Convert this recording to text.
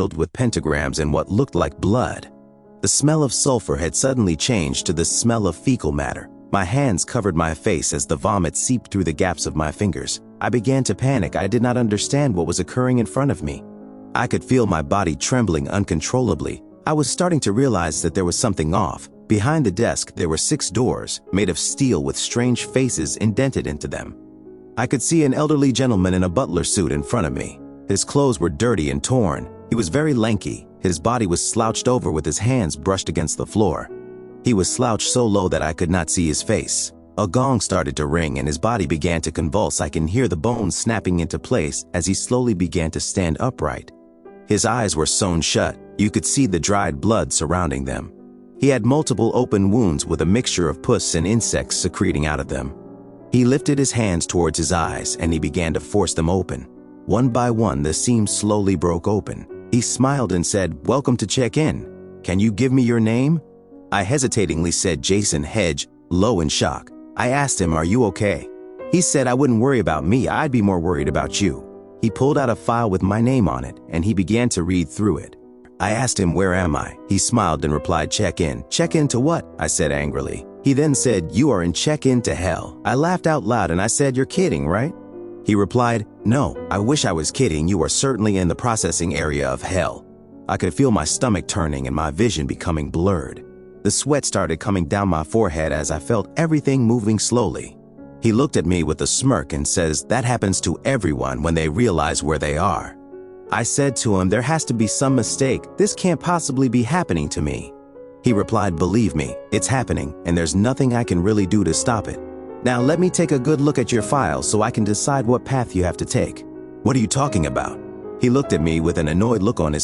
filled with pentagrams and what looked like blood. The smell of sulfur had suddenly changed to the smell of fecal matter. My hands covered my face as the vomit seeped through the gaps of my fingers. I began to panic. I did not understand what was occurring in front of me. I could feel my body trembling uncontrollably. I was starting to realize that there was something off. Behind the desk, there were 6 doors, made of steel with strange faces indented into them. I could see an elderly gentleman in a butler suit in front of me. His clothes were dirty and torn. He was very lanky. His body was slouched over with his hands brushed against the floor. He was slouched so low that I could not see his face. A gong started to ring and his body began to convulse. I can hear the bones snapping into place as he slowly began to stand upright. His eyes were sewn shut. You could see the dried blood surrounding them. He had multiple open wounds with a mixture of pus and insects secreting out of them. He lifted his hands towards his eyes and he began to force them open. One by one, the seams slowly broke open. He smiled and said, "Welcome to check in. Can you give me your name?" I hesitatingly said Jason Hedge, low in shock. I asked him, "Are you okay?" He said, "I wouldn't worry about me, I'd be more worried about you." He pulled out a file with my name on it and he began to read through it. I asked him, "Where am I?" He smiled and replied, "Check in." "Check in to what?" I said angrily. He then said, "You are in check in to hell." I laughed out loud and I said, "You're kidding, right?" He replied, "No, I wish I was kidding. You are certainly in the processing area of hell." I could feel my stomach turning and my vision becoming blurred. The sweat started coming down my forehead as I felt everything moving slowly. He looked at me with a smirk and says, "That happens to everyone when they realize where they are." I said to him, "There has to be some mistake. This can't possibly be happening to me." He replied, "Believe me, it's happening and there's nothing I can really do to stop it. Now let me take a good look at your file so I can decide what path you have to take." "What are you talking about?" He looked at me with an annoyed look on his